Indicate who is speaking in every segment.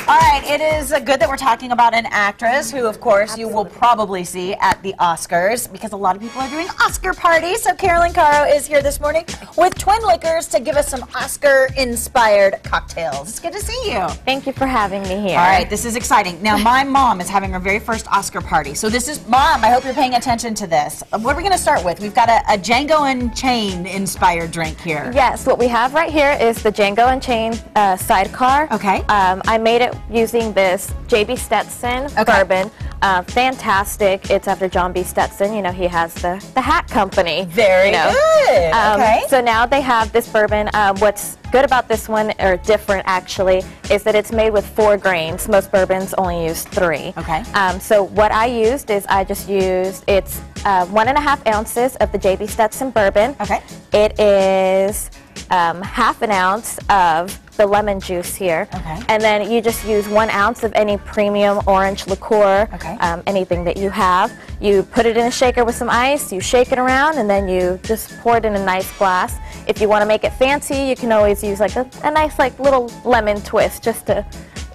Speaker 1: All right, it is good that we're talking about an actress who, of course, you will probably see at the Oscars because a lot of people are doing Oscar parties. So Carolyn Caro is here this morning with Twin Liqueurs to give us some Oscar-inspired cocktails. It's good to see you.
Speaker 2: Thank you for having me here.
Speaker 1: All right, this is exciting. Now, my mom is having her very first Oscar party. So this is, Mom, I hope you're paying attention to this. What are we going to start with? We've got a Django Unchained inspired drink here.
Speaker 2: Yes, what we have right here is the Django Unchained sidecar.
Speaker 1: Okay.
Speaker 2: I made it using this Stetson bourbon. Fantastic. It's after John B. Stetson. You know, he has the hat company.
Speaker 1: Very good. Okay.
Speaker 2: So now they have this bourbon. What's good about this one, or different actually, is that it's made with 4 grains. Most bourbons only use 3.
Speaker 1: Okay.
Speaker 2: So what I used is it's 1.5 ounces of the JB Stetson bourbon.
Speaker 1: Okay.
Speaker 2: It is half an ounce of the lemon juice here.
Speaker 1: Okay.
Speaker 2: And then you just use 1 ounce of any premium orange liqueur, anything that you have. You put it in a shaker with some ice, you shake it around, and then you just pour it in a nice glass. If you want to make it fancy, you can always use like a nice like little lemon twist just to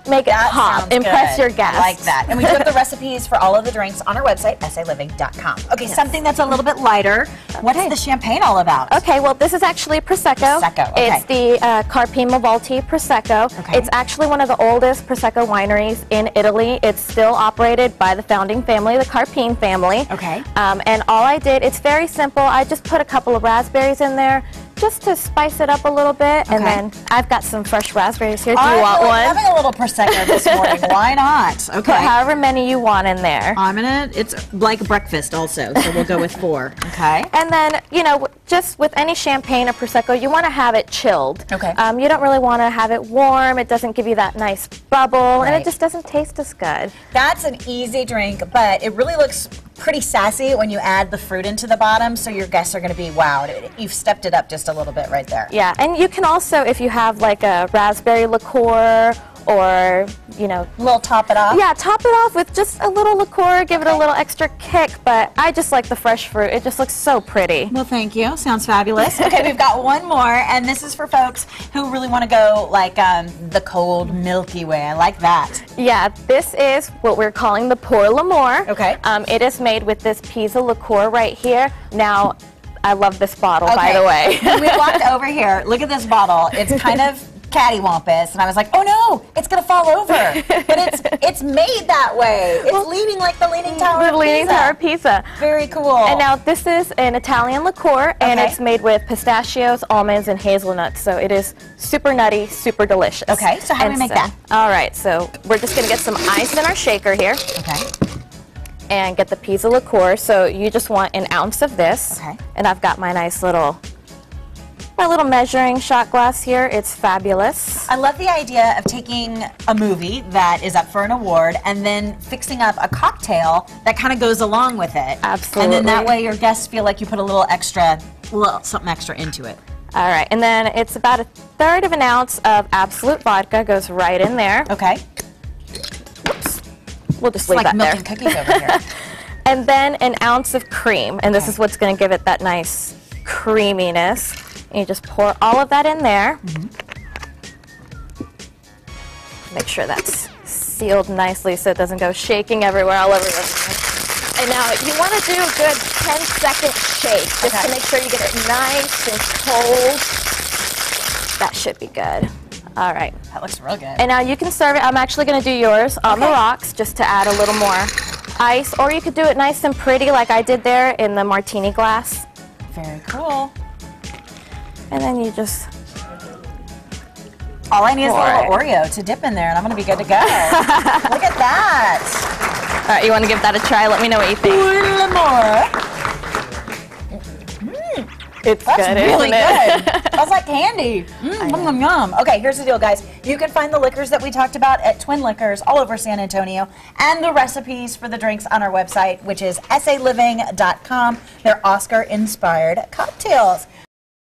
Speaker 2: make it pop, impress your guests.
Speaker 1: I like that. And we do have the recipes for all of the drinks on our website, saliving.com. Okay, something that's a little bit lighter. What is the champagne all about?
Speaker 2: Okay, well, this is actually Prosecco.
Speaker 1: Prosecco, okay.
Speaker 2: It's the Carpino Malvolti Prosecco.
Speaker 1: Okay.
Speaker 2: It's actually one of the oldest Prosecco wineries in Italy. It's still operated by the founding family, the Carpine family.
Speaker 1: Okay.
Speaker 2: And all I did, it's very simple. I just put a couple of raspberries in there, just to spice it up a little bit, and then I've got some fresh raspberries here. Do you want one?
Speaker 1: I'm having a little Prosecco this morning. Why not? Okay.
Speaker 2: Put however many you want in there.
Speaker 1: It's like breakfast also, so we'll go with 4. Okay.
Speaker 2: And then, you know, just with any champagne or Prosecco, you want to have it chilled.
Speaker 1: Okay.
Speaker 2: You don't really want to have it warm. It doesn't give you that nice bubble, and it just doesn't taste as good.
Speaker 1: That's an easy drink, but it really looks pretty sassy when you add the fruit into the bottom, so your guests are going to be wowed. You've stepped it up just a little bit right there.
Speaker 2: Yeah, and you can also, if you have like a raspberry liqueur, or, you know,
Speaker 1: a little top it off?
Speaker 2: Yeah, top it off with just a little liqueur, give it a little extra kick, but I just like the fresh fruit. It just looks so pretty.
Speaker 1: Well, thank you. Sounds fabulous. Okay, we've got one more, and this is for folks who really want to go like the cold Milky Way. I like that.
Speaker 2: Yeah, this is what we're calling the Pour l'Amour.
Speaker 1: Okay.
Speaker 2: It is made with this PISA liqueur right here. Now, I love this bottle, by the way.
Speaker 1: When we walked over here, look at this bottle. It's kind of cattywampus, and I was like, oh no, it's gonna fall over. But it's made that way. It's leaning like the Leaning Tower of Pisa.
Speaker 2: The Leaning Tower of Pisa.
Speaker 1: Very cool.
Speaker 2: And now this is an Italian liqueur, and it's made with pistachios, almonds, and hazelnuts. So it is super nutty, super delicious.
Speaker 1: Okay, so how do we make that?
Speaker 2: All right, so we're just gonna get some ice in our shaker here.
Speaker 1: Okay.
Speaker 2: And get the PISA liqueur. So you just want 1 ounce of this.
Speaker 1: Okay.
Speaker 2: And I've got my nice little measuring shot glass here. It's fabulous.
Speaker 1: I love the idea of taking a movie that is up for an award and then fixing up a cocktail that kind of goes along with it.
Speaker 2: Absolutely.
Speaker 1: And then that way your guests feel like you put a little something extra into it.
Speaker 2: All right, and then it's about 1/3 of an ounce of Absolute vodka goes right in there.
Speaker 1: Okay.
Speaker 2: Oops. We'll just leave that there.
Speaker 1: It's like milk and cookies over here.
Speaker 2: And then 1 ounce of cream, and this is what's going to give it that nice creaminess. And you just pour all of that in there. Make sure that's sealed nicely so it doesn't go shaking everywhere all over the place. And now you want to do a good 10-second shake just to make sure you get it nice and cold. That should be good. All right.
Speaker 1: That looks real good.
Speaker 2: And now you can serve it. I'm actually going to do yours on the rocks just to add a little more ice, or you could do it nice and pretty like I did there in the martini glass.
Speaker 1: Very cool.
Speaker 2: And then you just...
Speaker 1: All I need is a little Oreo to dip in there, and I'm going to be good to go. Look at that.
Speaker 2: All right, you want to give that a try? Let me know what you think. It's
Speaker 1: That's
Speaker 2: good,
Speaker 1: really
Speaker 2: isn't it?
Speaker 1: good. That's like candy. Yum, yum. Okay, here's the deal, guys. You can find the liquors that we talked about at Twin Liqueurs all over San Antonio, and the recipes for the drinks on our website, which is saliving.com. They're Oscar-inspired cocktails.